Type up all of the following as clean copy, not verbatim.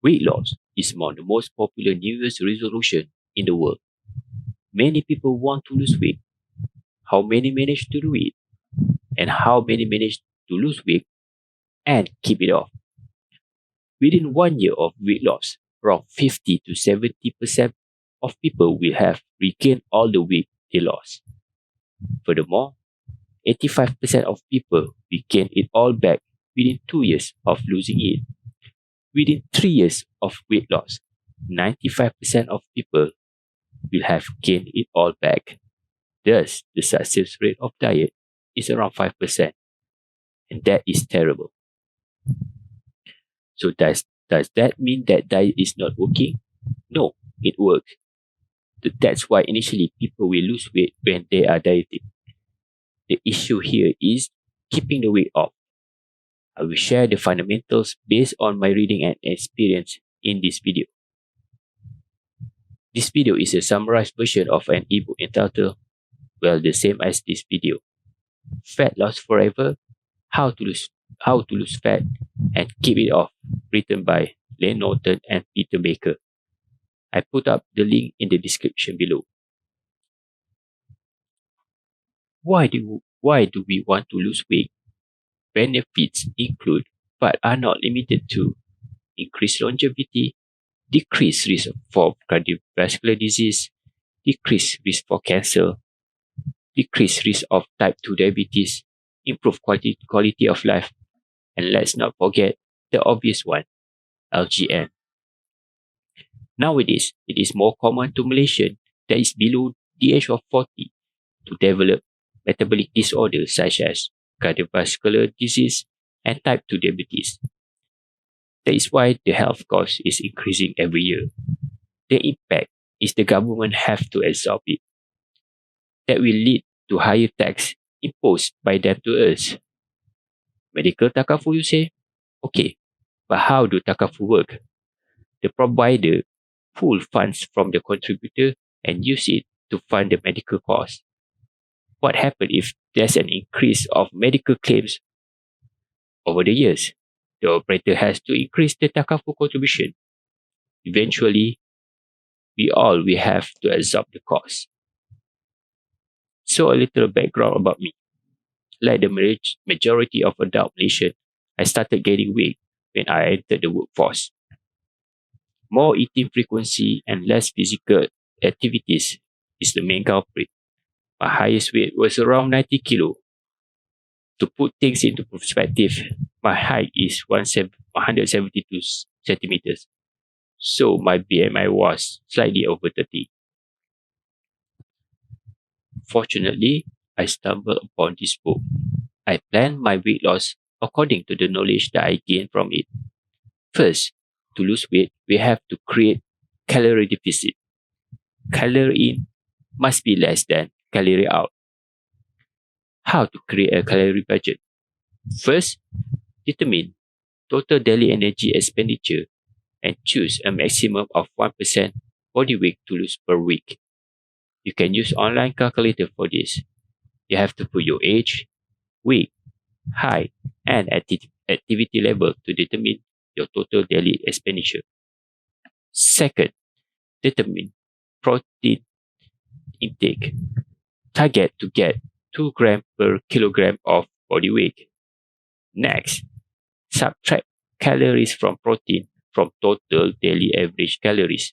Weight loss is among the most popular New Year's resolution in the world. Many people want to lose weight. How many manage to do it? And how many manage to lose weight and keep it off? Within 1 year of weight loss, around 50 to 70% of people will have regained all the weight they lost. Furthermore, 85% of people regain it all back within 2 years of losing it. Within 3 years of weight loss, 95% of people will have gained it all back. Thus, the success rate of diet is around 5%, and that is terrible. So, does that mean that diet is not working? No, it works. That's why initially people will lose weight when they are dieting. The issue here is keeping the weight off. I will share the fundamentals based on my reading and experience in this video. This video is a summarized version of an ebook entitled, well, the same as this video, Fat Loss Forever, How to Lose Fat and Keep It Off, written by Len Norton and Peter Baker. I put up the link in the description below. Why do we want to lose weight? Benefits include, but are not limited to, increased longevity, decreased risk for cardiovascular disease, decreased risk for cancer, decreased risk of type 2 diabetes, improved quality of life, and let's not forget the obvious one, LGM. Nowadays, it is more common to Malaysians that is below the age of 40 to develop metabolic disorders such as cardiovascular disease and type 2 diabetes. That is why the health cost is increasing every year. The impact is the government have to absorb it. That will lead to higher tax imposed by them to us. Medical takafu, you say? Okay, but how do takafu work? The provider pull funds from the contributor and use it to fund the medical costs. What happens if there's an increase of medical claims over the years? The operator has to increase the takafu contribution. Eventually, we have to absorb the cost. So a little background about me. Like the majority of adult Malaysians, I started gaining weight when I entered the workforce. More eating frequency and less physical activities is the main culprit. My highest weight was around 90 kilo. To put things into perspective, my height is 172 centimeters. So my BMI was slightly over 30. Fortunately, I stumbled upon this book. I planned my weight loss according to the knowledge that I gained from it. First, to lose weight, we have to create calorie deficit. Calorie in must be less than calorie out. How to create a calorie budget? First, determine total daily energy expenditure and choose a maximum of 1% body weight to lose per week. You can use online calculator for this. You have to put your age, weight, height, and activity level to determine your total daily expenditure. Second, determine protein intake. Target to get 2 grams per kilogram of body weight. Next, subtract calories from protein from total daily average calories.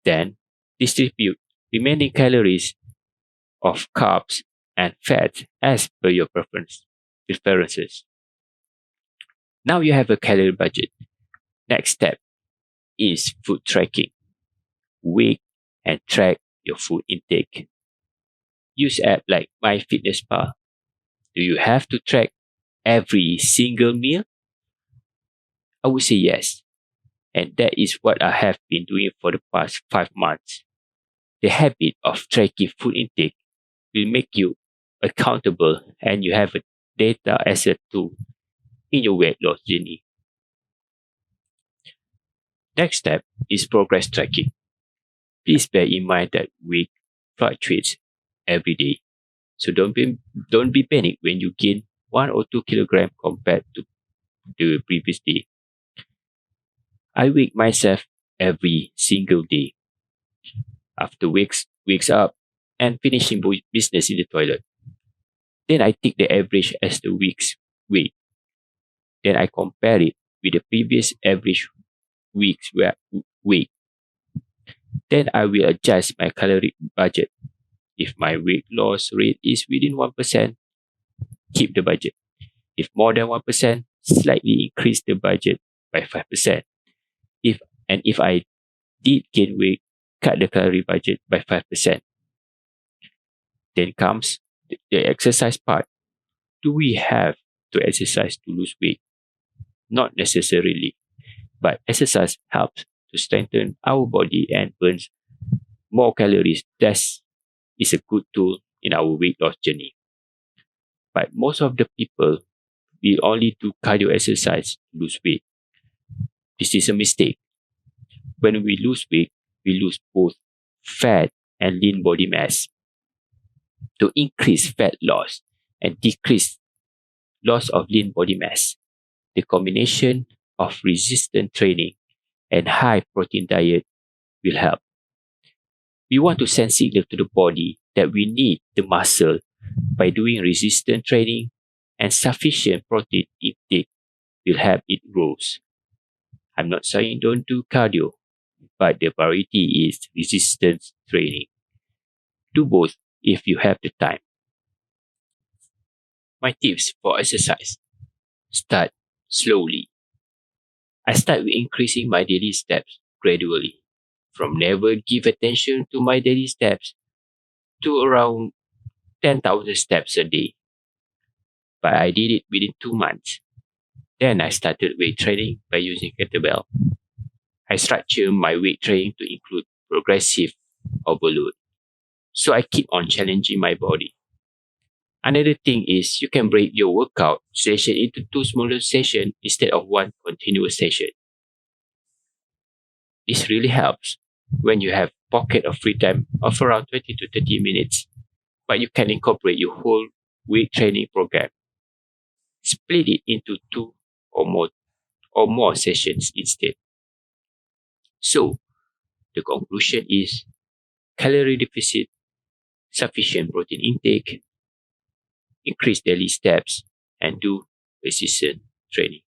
Then, distribute remaining calories of carbs and fats as per your preferences. Now you have a calorie budget. Next step is food tracking. Weigh and track your food intake. Use app like MyFitnessPal. Do you have to track every single meal? I would say yes. And that is what I have been doing for the past 5 months. The habit of tracking food intake will make you accountable and you have a data as a tool in your weight loss journey. Next step is progress tracking. Please bear in mind that weight fluctuates every day. So don't be panicked when you gain 1 or 2 kilograms compared to the previous day. I wake myself every single day. After wakes up and finishing business in the toilet. Then I take the average as the week's weight. Then I compare it with the previous average week's weight. Then I will adjust my calorie budget. If my weight loss rate is within 1%, keep the budget. If more than 1%, slightly increase the budget by 5%. If I did gain weight, cut the calorie budget by 5%. Then comes the exercise part. Do we have to exercise to lose weight? Not necessarily, but exercise helps to strengthen our body and burns more calories. That is a good tool in our weight loss journey. But most of the people will only do cardio exercise to lose weight. This is a mistake. When we lose weight, we lose both fat and lean body mass. To increase fat loss and decrease loss of lean body mass, the combination of resistant training and high protein diet will help. We want to send signal to the body that we need the muscle by doing resistant training, and sufficient protein intake will help it grow. I'm not saying don't do cardio, but the priority is resistance training. Do both if you have the time. My tips for exercise: start slowly. I start with increasing my daily steps gradually, from never give attention to my daily steps to around 10,000 steps a day. But I did it within 2 months. Then I started weight training by using kettlebell. I structure my weight training to include progressive overload. So I keep on challenging my body. Another thing is you can break your workout session into two smaller sessions instead of one continuous session. This really helps when you have pocket of free time of around 20 to 30 minutes, but you can incorporate your whole weight training program. Split it into two or more sessions instead. So the conclusion is calorie deficit, sufficient protein intake, increase daily steps, and do resistance training.